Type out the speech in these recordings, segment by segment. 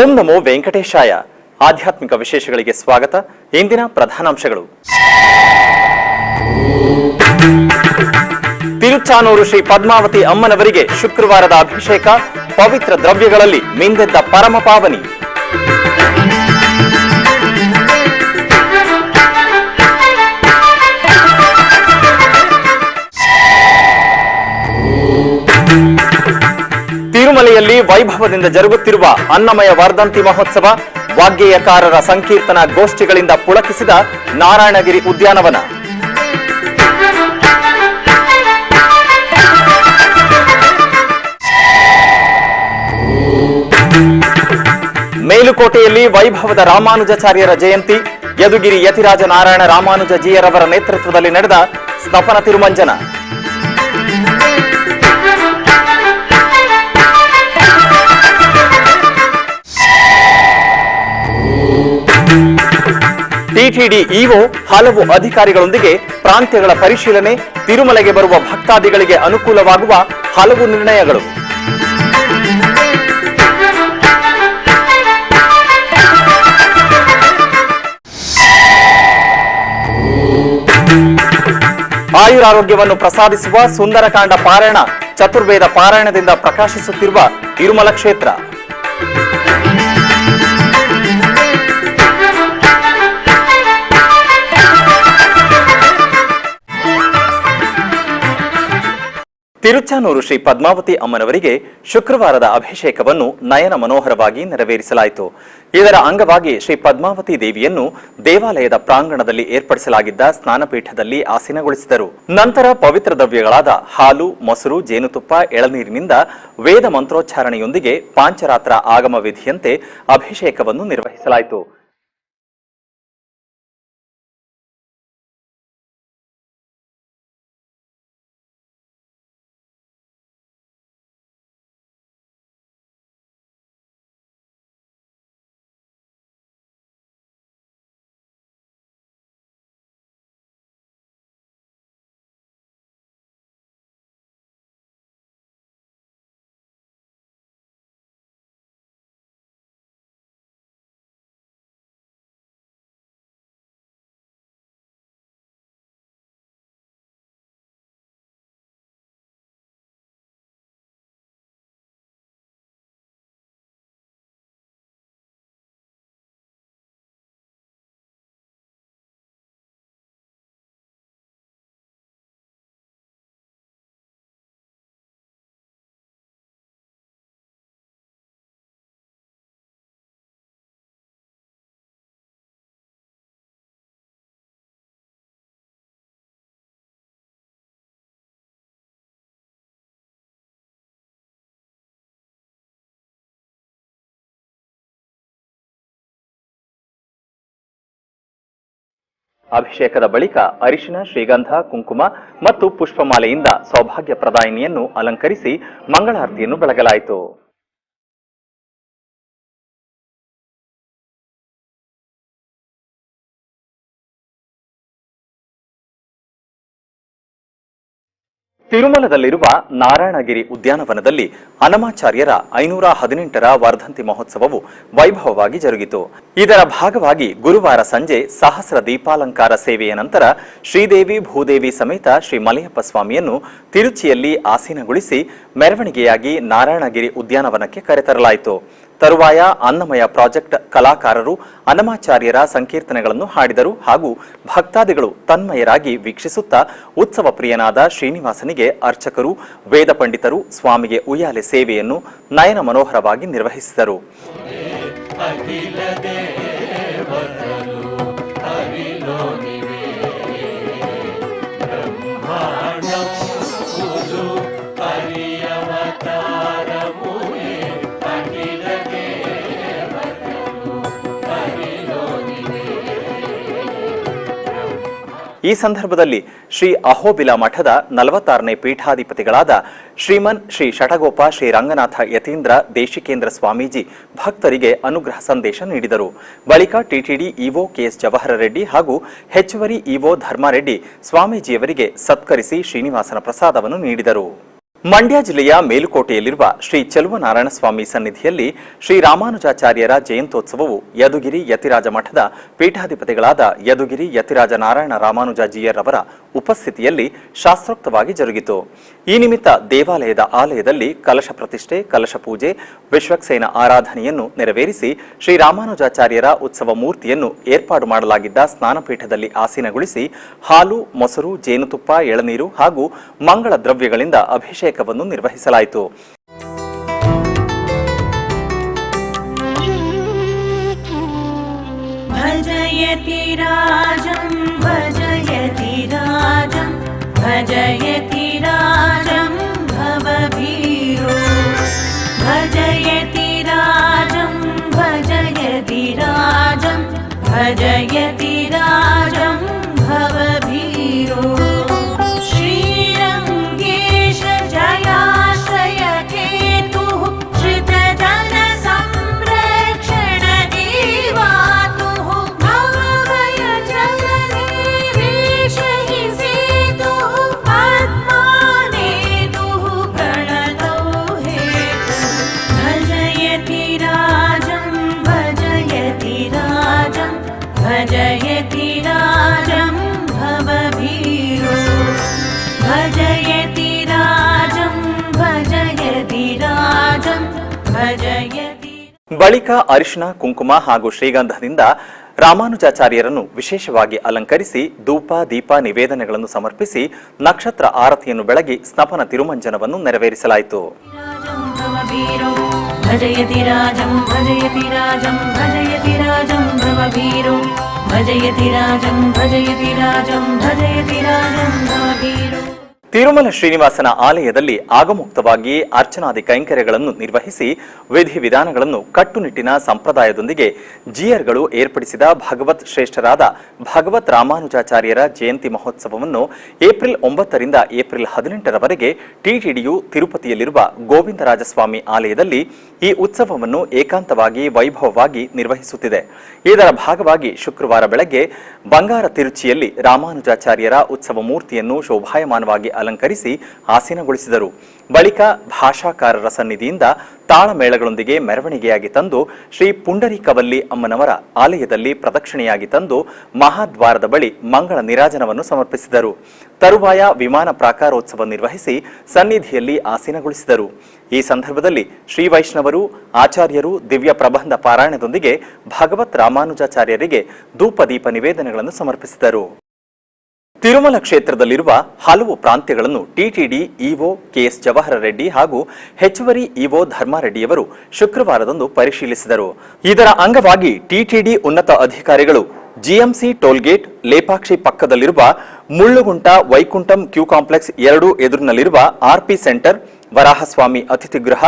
ಓಂ ನಮೋ ವೆಂಕಟೇಶಾಯ. ಆಧ್ಯಾತ್ಮಿಕ ವಿಶೇಷಗಳಿಗೆ ಸ್ವಾಗತ. ಇಂದಿನ ಪ್ರಧಾನಾಂಶಗಳು. ತಿರುಚಾನೂರು ಶ್ರೀ ಪದ್ಮಾವತಿ ಅಮ್ಮನವರಿಗೆ ಶುಕ್ರವಾರದ ಅಭಿಷೇಕ. ಪವಿತ್ರ ದ್ರವ್ಯಗಳಲ್ಲಿ ಮಿಂದೆದ್ದ ಪರಮ ಪಾವನಿ. ತಿರುಮಲೆಯಲ್ಲಿ ವೈಭವದಿಂದ ಜರುಗುತ್ತಿರುವ ಅನ್ನಮಯ ವರ್ಧಂತಿ ಮಹೋತ್ಸವ. ವಾಗ್ಗೇಯಕಾರರ ಸಂಕೀರ್ತನಾ ಗೋಷ್ಠಿಗಳಿಂದ ಪುಳಕಿಸಿದ ನಾರಾಯಣಗಿರಿ ಉದ್ಯಾನವನ. ಮೇಲುಕೋಟೆಯಲ್ಲಿ ವೈಭವದ ರಾಮಾನುಜಾಚಾರ್ಯರ ಜಯಂತಿ. ಯದುಗಿರಿ ಯತಿರಾಜ ನಾರಾಯಣ ರಾಮಾನುಜಜಿಯರವರ ನೇತೃತ್ವದಲ್ಲಿ ನಡೆದ ಸ್ನಪನ ತಿರುಮಂಜನ. ಟಿಟಿಡಿ ಇಒ ಹಲವು ಅಧಿಕಾರಿಗಳೊಂದಿಗೆ ಪ್ರಾಂತ್ಯಗಳ ಪರಿಶೀಲನೆ. ತಿರುಮಲೆಗೆ ಬರುವ ಭಕ್ತಾದಿಗಳಿಗೆ ಅನುಕೂಲವಾಗುವ ಹಲವು ನಿರ್ಣಯಗಳು. ಆಯುರಾರೋಗ್ಯವನ್ನು ಪ್ರಸಾದಿಸುವ ಸುಂದರಕಾಂಡ ಪಾರಾಯಣ. ಚತುರ್ವೇದ ಪಾರಾಯಣದಿಂದ ಪ್ರಕಾಶಿಸುತ್ತಿರುವ ತಿರುಮಲ ಕ್ಷೇತ್ರ. ತಿರುಚಾನೂರು ಶ್ರೀ ಪದ್ಮಾವತಿ ಅಮ್ಮನವರಿಗೆ ಶುಕ್ರವಾರದ ಅಭಿಷೇಕವನ್ನು ನಯನ ಮನೋಹರವಾಗಿ ನೆರವೇರಿಸಲಾಯಿತು. ಇದರ ಅಂಗವಾಗಿ ಶ್ರೀ ಪದ್ಮಾವತಿ ದೇವಿಯನ್ನು ದೇವಾಲಯದ ಪ್ರಾಂಗಣದಲ್ಲಿ ಏರ್ಪಡಿಸಲಾಗಿದ್ದ ಸ್ನಾನಪೀಠದಲ್ಲಿ ಆಸೀನಗೊಳಿಸಿದರು. ನಂತರ ಪವಿತ್ರ ದ್ರವ್ಯಗಳಾದ ಹಾಲು, ಮೊಸರು, ಜೇನುತುಪ್ಪ, ಎಳನೀರಿನಿಂದ ವೇದ ಮಂತ್ರೋಚ್ಚಾರಣೆಯೊಂದಿಗೆ ಪಾಂಚರಾತ್ರ ಆಗಮ ವಿಧಿಯಂತೆ ಅಭಿಷೇಕವನ್ನು ನಿರ್ವಹಿಸಲಾಯಿತು. ಅಭಿಷೇಕದ ಬಳಿಕ ಅರಿಶಿನ, ಶ್ರೀಗಂಧ, ಕುಂಕುಮ ಮತ್ತು ಪುಷ್ಪಮಾಲೆಯಿಂದ ಸೌಭಾಗ್ಯ ಪ್ರದಾಯಿನಿಯನ್ನು ಅಲಂಕರಿಸಿ ಮಂಗಳಾರತಿಯನ್ನು ಬೆಳಗಲಾಯಿತು. ತಿರುಮಲದಲ್ಲಿರುವ ನಾರಾಯಣಗಿರಿ ಉದ್ಯಾನವನದಲ್ಲಿ ಅನ್ನಮಾಚಾರ್ಯರ 518ರ ವರ್ಧಂತಿ ಮಹೋತ್ಸವವು ವೈಭವವಾಗಿ ಜರುಗಿತು. ಇದರ ಭಾಗವಾಗಿ ಗುರುವಾರ ಸಂಜೆ ಸಹಸ್ರ ದೀಪಾಲಂಕಾರ ಸೇವೆಯ ನಂತರ ಶ್ರೀದೇವಿ ಭೂದೇವಿ ಸಮೇತ ಶ್ರೀ ಮಲಯಪ್ಪ ಸ್ವಾಮಿಯನ್ನು ತಿರುಚಿಯಲ್ಲಿ ಆಸೀನಗೊಳಿಸಿ ಮೆರವಣಿಗೆಯಾಗಿ ನಾರಾಯಣಗಿರಿ ಉದ್ಯಾನವನಕ್ಕೆ ಕರೆತರಲಾಯಿತು. ತರುವಾಯ ಅನ್ನಮಯ ಪ್ರಾಜೆಕ್ಟ್ ಕಲಾಕಾರರು ಅನ್ನಮಾಚಾರ್ಯರ ಸಂಕೀರ್ತನೆಗಳನ್ನು ಹಾಡಿದರು ಹಾಗೂ ಭಕ್ತಾದಿಗಳು ತನ್ಮಯರಾಗಿ ವೀಕ್ಷಿಸುತ್ತಾ ಉತ್ಸವ ಪ್ರಿಯನಾದ ಶ್ರೀನಿವಾಸನಿಗೆ ಅರ್ಚಕರು, ವೇದ ಪಂಡಿತರು ಸ್ವಾಮಿಗೆ ಉಯ್ಯಾಲೆ ಸೇವೆಯನ್ನು ನಯನ ಮನೋಹರವಾಗಿ ನಿರ್ವಹಿಸಿದರು. ಈ ಸಂದರ್ಭದಲ್ಲಿ ಶ್ರೀ ಅಹೋಬಿಲ ಮಠದ 46ನೇ ಪೀಠಾಧಿಪತಿಗಳಾದ ಶ್ರೀಮನ್ ಶ್ರೀ ಷಟಗೋಪ ಶ್ರೀ ರಂಗನಾಥ ಯತೀಂದ್ರ ದೇಶಿಕೇಂದ್ರ ಸ್ವಾಮೀಜಿ ಭಕ್ತರಿಗೆ ಅನುಗ್ರಹ ಸಂದೇಶ ನೀಡಿದರು. ಬಳಿಕ TTD EO KS Jawahar Reddy ಹಾಗೂ ಹೆಚ್ಚುವರಿ ಇಒ ಧರ್ಮಾರೆಡ್ಡಿ ಸ್ವಾಮೀಜಿಯವರಿಗೆ ಸತ್ಕರಿಸಿ ಶ್ರೀನಿವಾಸನ ಪ್ರಸಾದವನ್ನು ನೀಡಿದರು. ಮಂಡ್ಯ ಜಿಲ್ಲೆಯ ಮೇಲುಕೋಟೆಯಲ್ಲಿರುವ ಶ್ರೀ ಚೆಲುವನಾರಾಯಣಸ್ವಾಮಿ ಸನ್ನಿಧಿಯಲ್ಲಿ ಶ್ರೀ ರಾಮಾನುಜಾಚಾರ್ಯರ ಜಯಂತ್ಯೋತ್ಸವವು ಯದುಗಿರಿ ಯತಿರಾಜ ಮಠದ ಪೀಠಾಧಿಪತಿಗಳಾದ ಯದುಗಿರಿ ಯತಿರಾಜ ನಾರಾಯಣ ರಾಮಾನುಜಾಜಿಯರ್ ಅವರ ಉಪಸ್ಥಿತಿಯಲ್ಲಿ ಶಾಸ್ತ್ರೋಕ್ತವಾಗಿ ಜರುಗಿತು. ಈ ನಿಮಿತ್ತ ದೇವಾಲಯದ ಆಲಯದಲ್ಲಿ ಕಲಶ ಪ್ರತಿಷ್ಠೆ, ಕಲಶ ಪೂಜೆ, ವಿಶ್ವಕ್ಸೇನ ಆರಾಧನೆಯನ್ನು ನೆರವೇರಿಸಿ ಶ್ರೀ ರಾಮಾನುಜಾಚಾರ್ಯರ ಉತ್ಸವ ಮೂರ್ತಿಯನ್ನು ಏರ್ಪಾಡು ಮಾಡಲಾಗಿದ್ದ ಸ್ನಾನಪೀಠದಲ್ಲಿ ಆಸೀನಗೊಳಿಸಿ ಹಾಲು, ಮೊಸರು, ಜೇನುತುಪ್ಪ, ಎಳನೀರು ಹಾಗೂ ಮಂಗಳ ದ್ರವ್ಯಗಳಿಂದ ಅಭಿಷೇಕವನ್ನು ನಿರ್ವಹಿಸಲಾಯಿತು. ಭಜಯತಿ ರಾಜಂ ಭಜಯತಿ ರಾಜಂ ಭಜಯತಿ ರಾಜಂ ಭವಭೀರೋ ಭಜಯತಿ ರಾಜಂ ಭಜಯತಿ ರಾಜಂ ಭಜಯತಿ ರಾಜಂ ಭವಭೀರೋ ಶ್ರೀರಂಗೇಶ ಜಯಾಶ್ರಯ ಕೇತುಃ ಶ್ರಿತಜನ ಸಂರಕ್ಷಣ ದೇವಾತುಃ ಭವಭಯ ಜಲನಿರೀಶ ಹಿ ಸೇತುಃ ಆತ್ಮಾನೇತುಃ ಪ್ರಣತೌ ಹೇತುಃ ಭಜಯತಿ ರಾಜಂ ಭಜಯತಿ ರಾಜಂ ಭಜಯತಿ ರಾಜಂ ಭವಭೀರೋ ಭಜಯತಿ ರಾಜಂ ಭಜಯತಿ ರಾಜಂ ಭಜಯತಿ. ಬಳಿಕ ಅರಿಶಿನ, ಕುಂಕುಮ ಹಾಗೂ ಶ್ರೀಗಂಧದಿಂದ ರಾಮಾನುಜಾಚಾರ್ಯರನ್ನು ವಿಶೇಷವಾಗಿ ಅಲಂಕರಿಸಿ ಧೂಪ, ದೀಪ, ನಿವೇದನೆಗಳನ್ನು ಸಮರ್ಪಿಸಿ ನಕ್ಷತ್ರ ಆರತಿಯನ್ನು ಬೆಳಗಿ ಸ್ನಪನ ತಿರುಮಂಜನವನ್ನು ನೆರವೇರಿಸಲಾಯಿತು. ರಾಜಂ ಭವಭೀರೋ ಭಜಯತಿ ರಾಜಂ ಭಜಯತಿ ರಾಜಂ ಭಜಯತಿ ರಾಜಂ ಭವಭೀರೋ ಭಜಯತಿ ರಾಜಂ ಭಜಯತಿ ರಾಜಂ ಭಜಯತಿ ರಾಜಂ ಭವಭೀರೋ. ತಿರುಮಲ ಶ್ರೀನಿವಾಸನ ಆಲಯದಲ್ಲಿ ಆಗಮುಕ್ತವಾಗಿ ಅರ್ಚನಾದಿ ಕೈಂಕರ್ಯಗಳನ್ನು ನಿರ್ವಹಿಸಿ ವಿಧಿವಿಧಾನಗಳನ್ನು ಕಟ್ಟುನಿಟ್ಟಿನ ಸಂಪ್ರದಾಯದೊಂದಿಗೆ ಜಿಯರ್ಗಳು ಏರ್ಪಡಿಸಿದ ಭಗವತ್ ಶ್ರೇಷ್ಠರಾದ ಭಗವತ್ ರಾಮಾನುಜಾಚಾರ್ಯರ ಜಯಂತಿ ಮಹೋತ್ಸವವನ್ನು ಏಪ್ರಿಲ್ 9ರಿಂದ ಏಪ್ರಿಲ್ 18ರವರೆಗೆ ಟಿಟಿಡಿಯು ತಿರುಪತಿಯಲ್ಲಿರುವ ಗೋವಿಂದರಾಜಸ್ವಾಮಿ ಆಲಯದಲ್ಲಿ ಈ ಉತ್ಸವವನ್ನು ಏಕಾಂತವಾಗಿ ವೈಭವವಾಗಿ ನಿರ್ವಹಿಸುತ್ತಿದೆ. ಇದರ ಭಾಗವಾಗಿ ಶುಕ್ರವಾರ ಬೆಳಗ್ಗೆ ಬಂಗಾರ ತಿರುಚಿಯಲ್ಲಿ ರಾಮಾನುಜಾಚಾರ್ಯರ ಉತ್ಸವ ಮೂರ್ತಿಯನ್ನು ಶೋಭಾಯಮಾನವಾಗಿ ಅಲಂಕರಿಸಿ ಆಸೀನಗೊಳಿಸಿದರು. ಬಳಿಕ ಭಾಷಾಕಾರರ ಸನ್ನಿಧಿಯಿಂದ ತಾಳಮೇಳಗಳೊಂದಿಗೆ ಮೆರವಣಿಗೆಯಾಗಿ ತಂದು ಶ್ರೀ ಪುಂಡರೀಕವಲ್ಲಿ ಅಮ್ಮನವರ ಆಲಯದಲ್ಲಿ ಪ್ರದಕ್ಷಿಣೆಯಾಗಿ ತಂದು ಮಹಾದ್ವಾರದ ಬಳಿ ಮಂಗಳ ನೀರಾಜನವನ್ನು ಸಮರ್ಪಿಸಿದರು. ತರುವಾಯ ವಿಮಾನ ಪ್ರಾಕಾರೋತ್ಸವ ನಿರ್ವಹಿಸಿ ಸನ್ನಿಧಿಯಲ್ಲಿ ಆಸೀನಗೊಳಿಸಿದರು. ಈ ಸಂದರ್ಭದಲ್ಲಿ ಶ್ರೀ ವೈಷ್ಣವರು, ಆಚಾರ್ಯರು ದಿವ್ಯ ಪ್ರಬಂಧ ಪಾರಾಯಣದೊಂದಿಗೆ ಭಗವತ್ ರಾಮಾನುಜಾಚಾರ್ಯರಿಗೆ ಧೂಪ ದೀಪ ನಿವೇದನೆಗಳನ್ನು ಸಮರ್ಪಿಸಿದರು. ತಿರುಮಲ ಕ್ಷೇತ್ರದಲ್ಲಿರುವ ಹಲವು ಪ್ರಾಂತ್ಯಗಳನ್ನು TTD EO KS Jawahar Reddy ಹಾಗೂ ಹೆಚ್ಚುವರಿ ಇಒ ಧರ್ಮಾರೆಡ್ಡಿಯವರು ಶುಕ್ರವಾರದಂದು ಪರಿಶೀಲಿಸಿದರು. ಇದರ ಅಂಗವಾಗಿ ಟಿಟಿಡಿ ಉನ್ನತ ಅಧಿಕಾರಿಗಳು ಜಿಎಂಸಿ ಟೋಲ್ಗೇಟ್, ಲೇಪಾಕ್ಷಿ ಪಕ್ಕದಲ್ಲಿರುವ ಮುಳ್ಳುಗುಂಟ ವೈಕುಂಠಂ ಕ್ಯೂ ಕಾಂಪ್ಲೆಕ್ಸ್ 2 ಎದುರಿನಲ್ಲಿರುವ ಆರ್ಪಿ ಸೆಂಟರ್, ವರಾಹಸ್ವಾಮಿ ಅತಿಥಿಗೃಹ,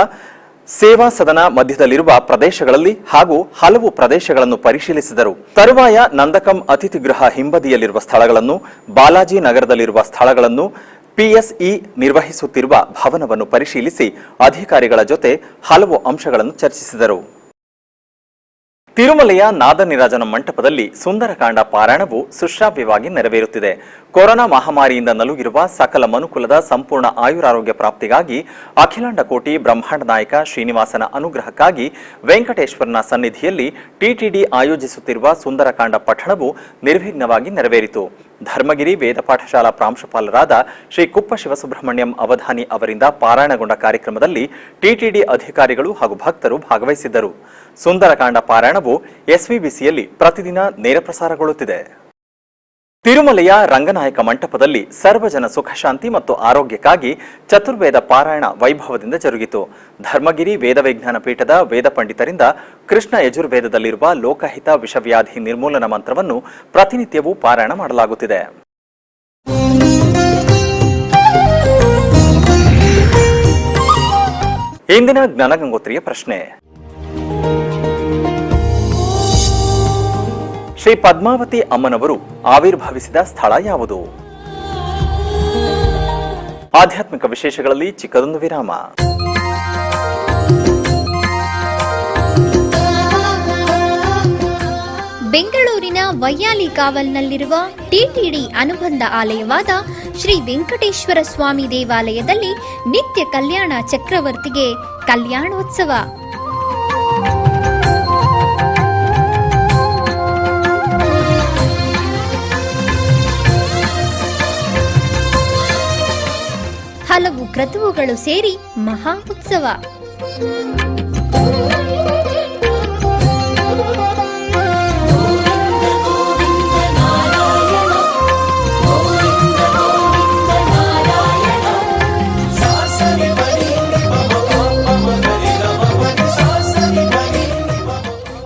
ಸೇವಾ ಸದನ ಮಧ್ಯದಲ್ಲಿರುವ ಪ್ರದೇಶಗಳಲ್ಲಿ ಹಾಗೂ ಹಲವು ಪ್ರದೇಶಗಳನ್ನು ಪರಿಶೀಲಿಸಿದರು. ತರುವಾಯ ನಂದಕಂ ಅತಿಥಿಗೃಹ ಹಿಂಬದಿಯಲ್ಲಿರುವ ಸ್ಥಳಗಳನ್ನು, ಬಾಲಾಜಿ ನಗರದಲ್ಲಿರುವ ಸ್ಥಳಗಳನ್ನು, ಪಿಎಸ್ಇ ನಿರ್ವಹಿಸುತ್ತಿರುವ ಭವನವನ್ನು ಪರಿಶೀಲಿಸಿ ಅಧಿಕಾರಿಗಳ ಜೊತೆ ಹಲವು ಅಂಶಗಳನ್ನು ಚರ್ಚಿಸಿದರು. ತಿರುಮಲೆಯ ನಾದನಿರಾಜನ ಮಂಟಪದಲ್ಲಿ ಸುಂದರಕಾಂಡ ಪಾರಾಯಣವು ಸುಶ್ರಾವ್ಯವಾಗಿ ನೆರವೇರುತ್ತಿದೆ. ಕೊರೋನಾ ಮಹಾಮಾರಿಯಿಂದ ನಲುಗಿರುವ ಸಕಲ ಮನುಕುಲದ ಸಂಪೂರ್ಣ ಆಯುರಾರೋಗ್ಯ ಪ್ರಾಪ್ತಿಗಾಗಿ ಅಖಿಲಾಂಡ ಕೋಟಿ ಬ್ರಹ್ಮಾಂಡ ನಾಯಕ ಶ್ರೀನಿವಾಸನ ಅನುಗ್ರಹಕ್ಕಾಗಿ ವೆಂಕಟೇಶ್ವರನ ಸನ್ನಿಧಿಯಲ್ಲಿ ಟಿಟಿಡಿ ಆಯೋಜಿಸುತ್ತಿರುವ ಸುಂದರಕಾಂಡ ಪಠಣವು ನಿರ್ವಿಘ್ನವಾಗಿ ನೆರವೇರಿತು. ಧರ್ಮಗಿರಿ ವೇದ ಪಾಠಶಾಲಾ ಪ್ರಾಂಶುಪಾಲರಾದ ಶ್ರೀ ಕುಪ್ಪ ಶಿವಸುಬ್ರಹ್ಮಣ್ಯಂ ಅವಧಾನಿ ಅವರಿಂದ ಪಾರಾಯಣಗೊಂಡ ಕಾರ್ಯಕ್ರಮದಲ್ಲಿ ಟಿಟಿಡಿ ಅಧಿಕಾರಿಗಳು ಹಾಗೂ ಭಕ್ತರು ಭಾಗವಹಿಸಿದ್ದರು. ಸುಂದರಕಾಂಡ ಪಾರಾಯಣವು ಎಸ್ವಿಬಿಸಿಯಲ್ಲಿ ಪ್ರತಿದಿನ ನೇರ ಪ್ರಸಾರಗೊಳ್ಳುತ್ತಿದೆ. ತಿರುಮಲೆಯ ರಂಗನಾಯಕ ಮಂಟಪದಲ್ಲಿ ಸರ್ವಜನ ಸುಖಶಾಂತಿ ಮತ್ತು ಆರೋಗ್ಯಕ್ಕಾಗಿ ಚತುರ್ವೇದ ಪಾರಾಯಣ ವೈಭವದಿಂದ ಜರುಗಿತು. ಧರ್ಮಗಿರಿ ವೇದ ವಿಜ್ಞಾನ ಪೀಠದ ವೇದ ಪಂಡಿತರಿಂದ ಕೃಷ್ಣ ಯಜುರ್ವೇದದಲ್ಲಿರುವ ಲೋಕಹಿತ ವಿಷವ್ಯಾಧಿ ನಿರ್ಮೂಲನ ಮಂತ್ರವನ್ನು ಪ್ರತಿನಿತ್ಯವೂ ಪಾರಾಯಣ ಮಾಡಲಾಗುತ್ತಿದೆ. ಇಂದಿನ ಜ್ಞಾನಗಂಗೋತ್ರಿಯ ಪ್ರಶ್ನೆ: ಶ್ರೀ ಪದ್ಮಾವತಿ ಅಮ್ಮನವರು ಆವಿರ್ಭವಿಸಿದ ಸ್ಥಳ ಯಾವುದು? ಆಧ್ಯಾತ್ಮಿಕ ವಿಶೇಷಗಳಲ್ಲಿ ಚಿಕ್ಕದೊಂದು ವಿರಾಮ. ಬೆಂಗಳೂರಿನ ವೈಯಾಲಿ ಕಾವಲ್ನಲ್ಲಿರುವ ಟಿಟಿಡಿ ಅನುಬಂಧ ಆಲಯವಾದ ಶ್ರೀ ವೆಂಕಟೇಶ್ವರ ಸ್ವಾಮಿ ದೇವಾಲಯದಲ್ಲಿ ನಿತ್ಯ ಕಲ್ಯಾಣ ಚಕ್ರವರ್ತಿಗೆ ಕಲ್ಯಾಣೋತ್ಸವ. ಹಲವು ಕ್ರತುವುಗಳು ಸೇರಿ ಮಹಾ ಉತ್ಸವ.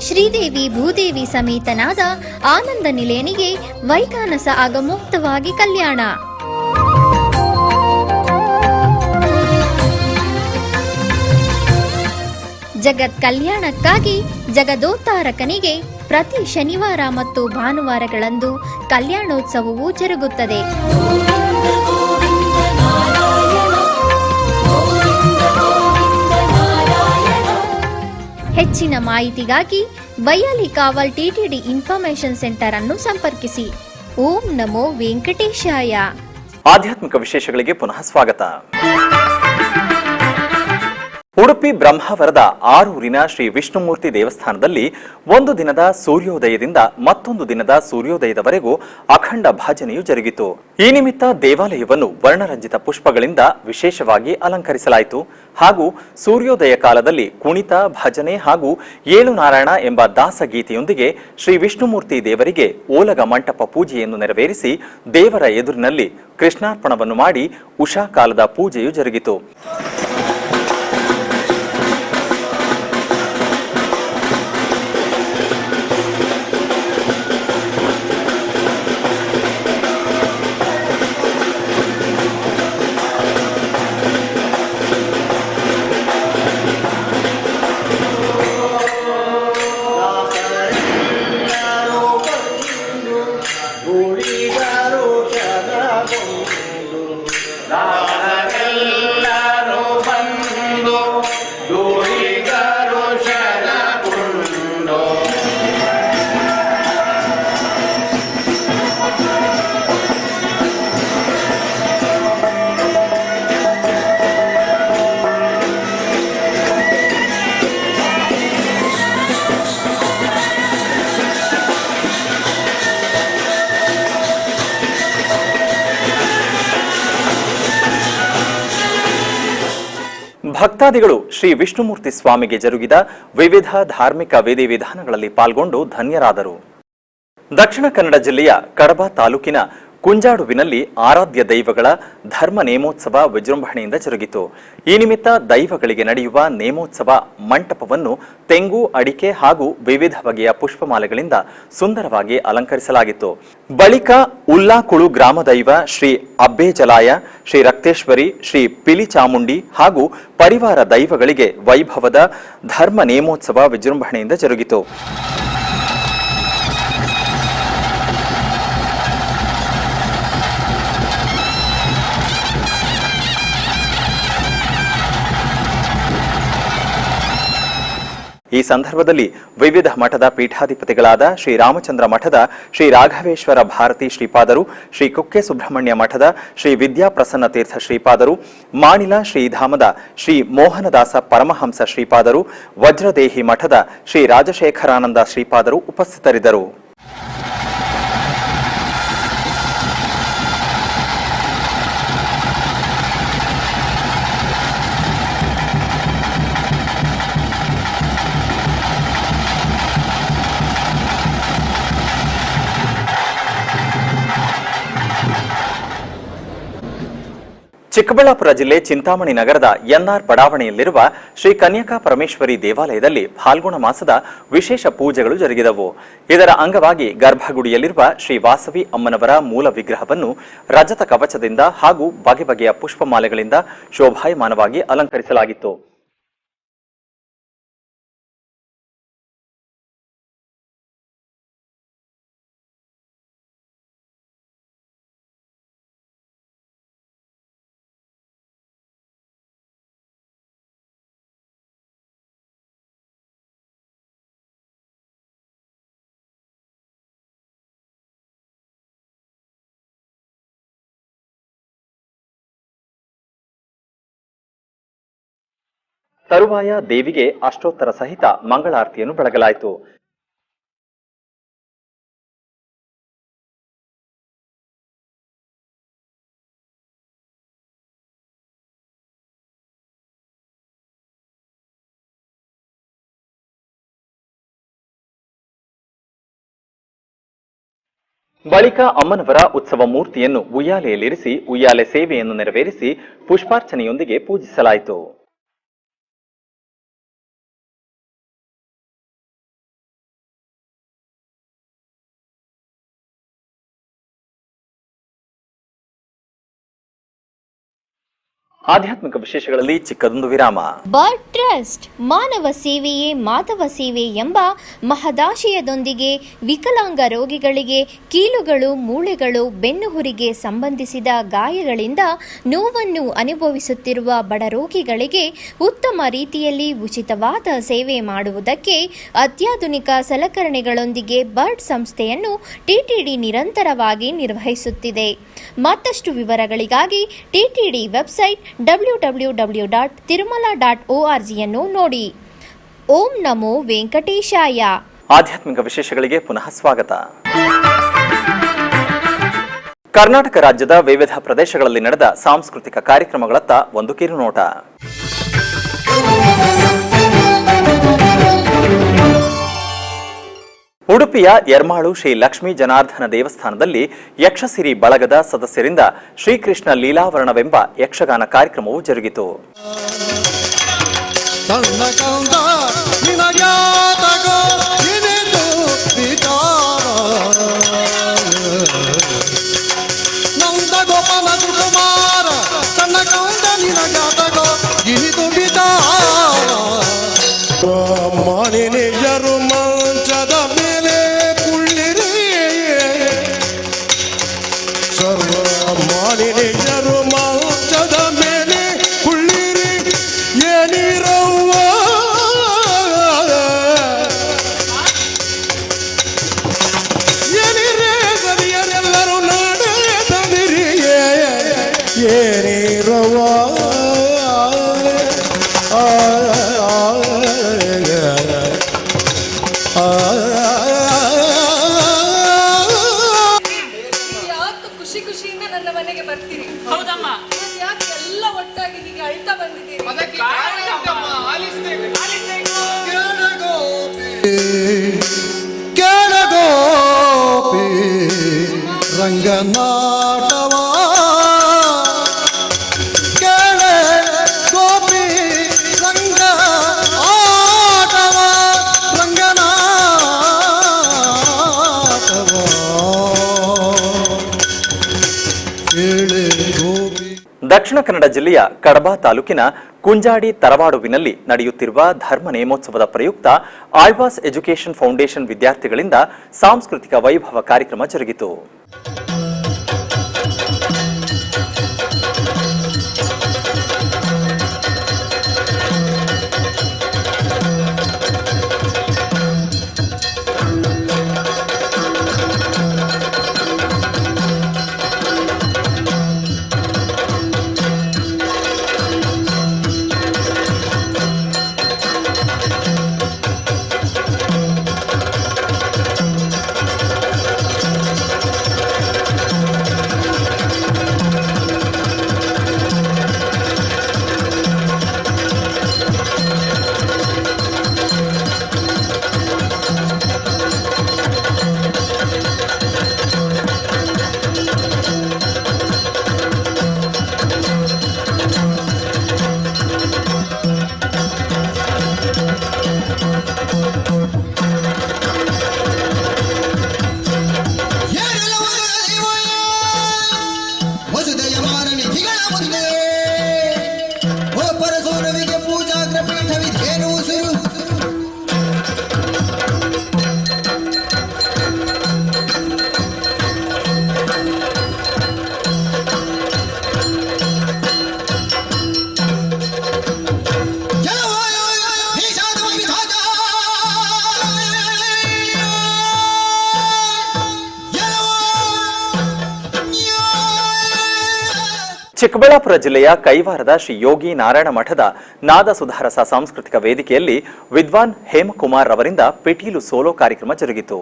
ಶ್ರೀದೇವಿ ಭೂದೇವಿ ಸಮೇತನಾದ ಆನಂದ ನಿಲಯನಿಗೆ ವೈಖಾನಸ ಆಗಮೋಕ್ತವಾಗಿ ಕಲ್ಯಾಣ. ಜಗತ್ ಕಲ್ಯಾಣಕ್ಕಾಗಿ ಜಗದೋತ್ತಾರಕನಿಗೆ ಪ್ರತಿ ಶನಿವಾರ ಮತ್ತು ಭಾನುವಾರಗಳಂದು ಕಲ್ಯಾಣೋತ್ಸವವು ಜರುಗುತ್ತದೆ. ಹೆಚ್ಚಿನ ಮಾಹಿತಿಗಾಗಿ ವೈಯಾಲಿ ಕಾವಲ್ ಟಿಟಿಡಿ ಇನ್ಫಾರ್ಮೇಶನ್ ಸೆಂಟರ್ ಅನ್ನು ಸಂಪರ್ಕಿಸಿ. ಓಂ ನಮೋ ವೆಂಕಟೇಶಾಯ. ಆಧ್ಯಾತ್ಮಿಕ ವಿಶೇಷಗಳಿಗೆ ಪುನಃ ಸ್ವಾಗತ. ಉಡುಪಿ ಬ್ರಹ್ಮಾವರದ ಆರೂರಿನ ಶ್ರೀ ವಿಷ್ಣುಮೂರ್ತಿ ದೇವಸ್ಥಾನದಲ್ಲಿ ಒಂದು ದಿನದ ಸೂರ್ಯೋದಯದಿಂದ ಮತ್ತೊಂದು ದಿನದ ಸೂರ್ಯೋದಯದವರೆಗೂ ಅಖಂಡ ಭಜನೆಯು ಜರುಗಿತು. ಈ ನಿಮಿತ್ತ ದೇವಾಲಯವನ್ನು ವರ್ಣರಂಜಿತ ಪುಷ್ಪಗಳಿಂದ ವಿಶೇಷವಾಗಿ ಅಲಂಕರಿಸಲಾಯಿತು. ಹಾಗೂ ಸೂರ್ಯೋದಯ ಕಾಲದಲ್ಲಿ ಕುಣಿತ, ಭಜನೆ ಹಾಗೂ ಏಳು ನಾರಾಯಣ ಎಂಬ ದಾಸಗೀತೆಯೊಂದಿಗೆ ಶ್ರೀ ವಿಷ್ಣುಮೂರ್ತಿ ದೇವರಿಗೆ ಓಲಗ ಮಂಟಪ ಪೂಜೆಯನ್ನು ನೆರವೇರಿಸಿ ದೇವರ ಎದುರಿನಲ್ಲಿ ಕೃಷ್ಣಾರ್ಪಣವನ್ನು ಮಾಡಿ ಉಷಾ ಕಾಲದ ಪೂಜೆಯು ಜರುಗಿತು. ಭಕ್ತಾದಿಗಳು ಶ್ರೀ ವಿಷ್ಣುಮೂರ್ತಿ ಸ್ವಾಮಿಗೆ ಜರುಗಿದ ವಿವಿಧ ಧಾರ್ಮಿಕ ವಿಧಿವಿಧಾನಗಳಲ್ಲಿ ಪಾಲ್ಗೊಂಡು ಧನ್ಯರಾದರು. ದಕ್ಷಿಣ ಕನ್ನಡ ಜಿಲ್ಲೆಯ ಕಡಬ ತಾಲೂಕಿನ ಕುಂಜಾಡುವಿನಲ್ಲಿ ಆರಾಧ್ಯ ದೈವಗಳ ಧರ್ಮ ನೇಮೋತ್ಸವ ವಿಜೃಂಭಣೆಯಿಂದ ಜರುಗಿತು. ಈ ನಿಮಿತ್ತ ದೈವಗಳಿಗೆ ನಡೆಯುವ ನೇಮೋತ್ಸವ ಮಂಟಪವನ್ನು ತೆಂಗು, ಅಡಿಕೆ ಹಾಗೂ ವಿವಿಧ ಬಗೆಯ ಪುಷ್ಪಮಾಲೆಗಳಿಂದ ಸುಂದರವಾಗಿ ಅಲಂಕರಿಸಲಾಗಿತ್ತು. ಬಳಿಕ ಉಲ್ಲಾಕುಳು ಗ್ರಾಮ ದೈವ ಶ್ರೀ ಅಬ್ಬೇಜಲಾಯ, ಶ್ರೀ ರಕ್ತೇಶ್ವರಿ, ಶ್ರೀ ಪಿಲಿ ಚಾಮುಂಡಿ ಹಾಗೂ ಪರಿವಾರ ದೈವಗಳಿಗೆ ವೈಭವದ ಧರ್ಮ ನೇಮೋತ್ಸವ ವಿಜೃಂಭಣೆಯಿಂದ ಜರುಗಿತು. ಈ ಸಂದರ್ಭದಲ್ಲಿ ವಿವಿಧ ಮಠದ ಪೀಠಾಧಿಪತಿಗಳಾದ ಶ್ರೀ ರಾಮಚಂದ್ರ ಮಠದ ಶ್ರೀ ರಾಘವೇಶ್ವರ ಭಾರತಿ ಶ್ರೀಪಾದರು, ಶ್ರೀ ಕುಕ್ಕೆ ಸುಬ್ರಹ್ಮಣ್ಯ ಮಠದ ಶ್ರೀ ವಿದ್ಯಾಪ್ರಸನ್ನ ತೀರ್ಥ ಶ್ರೀಪಾದರು, ಮಾಣಿಲ ಶ್ರೀಧಾಮದ ಶ್ರೀ ಮೋಹನದಾಸ ಪರಮಹಂಸ ಶ್ರೀಪಾದರು, ವಜ್ರದೇಹಿ ಮಠದ ಶ್ರೀ ರಾಜಶೇಖರಾನಂದ ಶ್ರೀಪಾದರು ಉಪಸ್ಥಿತರಿದ್ದರು. ಚಿಕ್ಕಬಳ್ಳಾಪುರ ಜಿಲ್ಲೆ ಚಿಂತಾಮಣಿ ನಗರದ ಎನ್ಆರ್ ಬಡಾವಣೆಯಲ್ಲಿರುವ ಶ್ರೀ ಕನ್ಯಕಾ ಪರಮೇಶ್ವರಿ ದೇವಾಲಯದಲ್ಲಿ ಫಾಲ್ಗುಣ ಮಾಸದ ವಿಶೇಷ ಪೂಜೆಗಳು ಜರುಗಿದವು. ಇದರ ಅಂಗವಾಗಿ ಗರ್ಭಗುಡಿಯಲ್ಲಿರುವ ಶ್ರೀ ವಾಸವಿ ಅಮ್ಮನವರ ಮೂಲ ವಿಗ್ರಹವನ್ನು ರಜತ ಕವಚದಿಂದ ಹಾಗೂ ಬಗೆ ಬಗೆಯ ಪುಷ್ಪಮಾಲೆಗಳಿಂದ ಶೋಭಾಯಮಾನವಾಗಿ ಅಲಂಕರಿಸಲಾಗಿತ್ತು. ತರುವಾಯ ದೇವಿಗೆ ಅಷ್ಟೋತ್ತರ ಸಹಿತ ಮಂಗಳಾರತಿಯನ್ನು ಬೆಳಗಲಾಯಿತು. ಬಳಿಕ ಅಮ್ಮನವರ ಉತ್ಸವ ಮೂರ್ತಿಯನ್ನು ಉಯ್ಯಾಲೆಯಲ್ಲಿರಿಸಿ ಉಯ್ಯಾಲೆ ಸೇವೆಯನ್ನು ನೆರವೇರಿಸಿ ಪುಷ್ಪಾರ್ಚನೆಯೊಂದಿಗೆ ಪೂಜಿಸಲಾಯಿತು. ಆಧ್ಯಾತ್ಮಿಕ ವಿಶೇಷಗಳಲ್ಲಿ ಚಿಕ್ಕದೊಂದು ವಿರಾಮ. ಬರ್ಡ್ ಟ್ರಸ್ಟ್ ಮಾನವ ಸೇವೆಯೇ ಮಾಧವ ಸೇವೆ ಎಂಬ ಮಹದಾಶಯದೊಂದಿಗೆ ವಿಕಲಾಂಗ ರೋಗಿಗಳಿಗೆ ಕೀಲುಗಳು, ಮೂಳೆಗಳು, ಬೆನ್ನುಹುರಿಗೆ ಸಂಬಂಧಿಸಿದ ಗಾಯಗಳಿಂದ ನೋವನ್ನು ಅನುಭವಿಸುತ್ತಿರುವ ಬಡ ರೋಗಿಗಳಿಗೆ ಉತ್ತಮ ರೀತಿಯಲ್ಲಿ ಉಚಿತವಾದ ಸೇವೆ ಮಾಡುವುದಕ್ಕೆ ಅತ್ಯಾಧುನಿಕ ಸಲಕರಣೆಗಳೊಂದಿಗೆ ಬರ್ಡ್ ಸಂಸ್ಥೆಯನ್ನು ಟಿಟಿಡಿ ನಿರಂತರವಾಗಿ ನಿರ್ವಹಿಸುತ್ತಿದೆ. ಮತ್ತಷ್ಟು ವಿವರಗಳಿಗಾಗಿ ಟಿಟಿಡಿ ವೆಬ್ಸೈಟ್ www.tirumala.org ಯನ್ನು ನೋಡಿ. ಓಂ ನಮೋ ವೆಂಕಟೇಶಾಯ. ಆಧ್ಯಾತ್ಮಿಕ ವಿಶೇಷಗಳಿಗೆ ಪುನಃ ಸ್ವಾಗತ. ಕರ್ನಾಟಕ ರಾಜ್ಯದ ವಿವಿಧ ಪ್ರದೇಶಗಳಲ್ಲಿ ನಡೆದ ಸಾಂಸ್ಕೃತಿಕ ಕಾರ್ಯಕ್ರಮಗಳತ್ತ ಒಂದು ಕಿರುನೋಟ. ಉಡುಪಿಯ ಯರ್ಮಾಳು ಶ್ರೀ ಲಕ್ಷ್ಮೀ ಜನಾರ್ದನ ದೇವಸ್ಥಾನದಲ್ಲಿ ಯಕ್ಷಸಿರಿ ಬಳಗದ ಸದಸ್ಯರಿಂದ ಶ್ರೀಕೃಷ್ಣ ಲೀಲಾವರಣವೆಂಬ ಯಕ್ಷಗಾನ ಕಾರ್ಯಕ್ರಮವು ಜರುಗಿತು. ಖುಷಿಯಿಂದ ನನ್ನ ಮನೆಗೆ ಬರ್ತೀರಿ. ಹೌದಮ್ಮ. ಯಾಕೆ ಎಲ್ಲ ಒಟ್ಟಾಗಿ ಹೀಗೆ ಅಳ್ತಾ ಬಂದಿದ್ದೀರಿ? ಕೆಳಗೋಪಿ ರಂಗನಾಟವ ಕೆಳ ಗೋಪಿ ರಂಗ ಆಟವ ರಂಗನಾಟವ ದಕ್ಷಿಣ ಕನ್ನಡ ಜಿಲ್ಲೆಯ ಕಡಬ ತಾಲೂಕಿನ ಕುಂಜಾಡಿ ತರವಾಡುವಿನಲ್ಲಿ ನಡೆಯುತ್ತಿರುವ ಧರ್ಮ ನೇಮೋತ್ಸವದ ಪ್ರಯುಕ್ತ ಆಳ್ವಾಸ್ ಎಜುಕೇಷನ್ ಫೌಂಡೇಶನ್ ವಿದ್ಯಾರ್ಥಿಗಳಿಂದ ಸಾಂಸ್ಕೃತಿಕ ವೈಭವ ಕಾರ್ಯಕ್ರಮ ಜರುಗಿತು. ಚಿಕ್ಕಬಳ್ಳಾಪುರ ಜಿಲ್ಲೆಯ ಕೈವಾರದ ಶ್ರೀ ಯೋಗಿ ನಾರಾಯಣ ಮಠದ ನಾದ ಸುಧಾರಸ ಸಾಂಸ್ಕೃತಿಕ ವೇದಿಕೆಯಲ್ಲಿ ವಿದ್ವಾನ್ ಹೇಮಕುಮಾರ್ ಅವರಿಂದ ಪಿಟೀಲು ಸೋಲೋ ಕಾರ್ಯಕ್ರಮ ಜರುಗಿತು.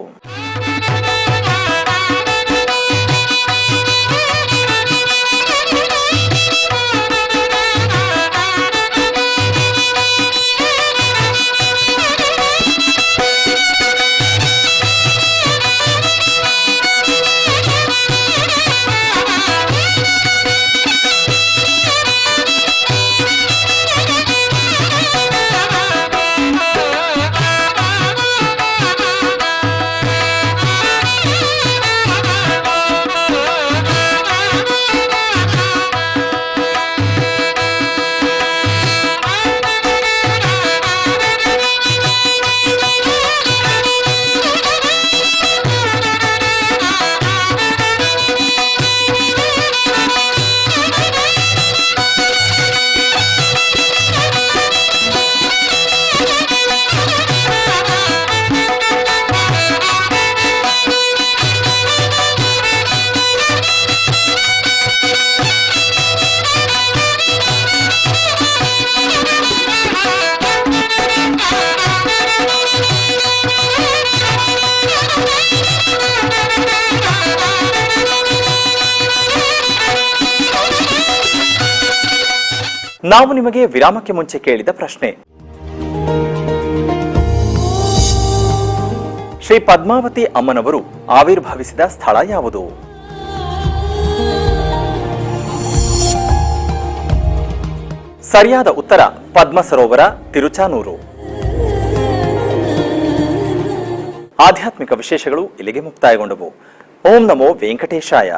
ನಾವು ನಿಮಗೆ ವಿರಾಮಕ್ಕೆ ಮುಂಚೆ ಕೇಳಿದ ಪ್ರಶ್ನೆ, ಶ್ರೀ ಪದ್ಮಾವತಿ ಅಮ್ಮನವರು ಆವಿರ್ಭವಿಸಿದ ಸ್ಥಳ ಯಾವುದು? ಸರಿಯಾದ ಉತ್ತರ ಪದ್ಮ ಸರೋವರ, ತಿರುಚಾನೂರು. ಆಧ್ಯಾತ್ಮಿಕ ವಿಶೇಷಗಳು ಇಲ್ಲಿಗೆ ಮುಕ್ತಾಯಗೊಂಡವು. ಓಂ ನಮೋ ವೆಂಕಟೇಶಾಯ.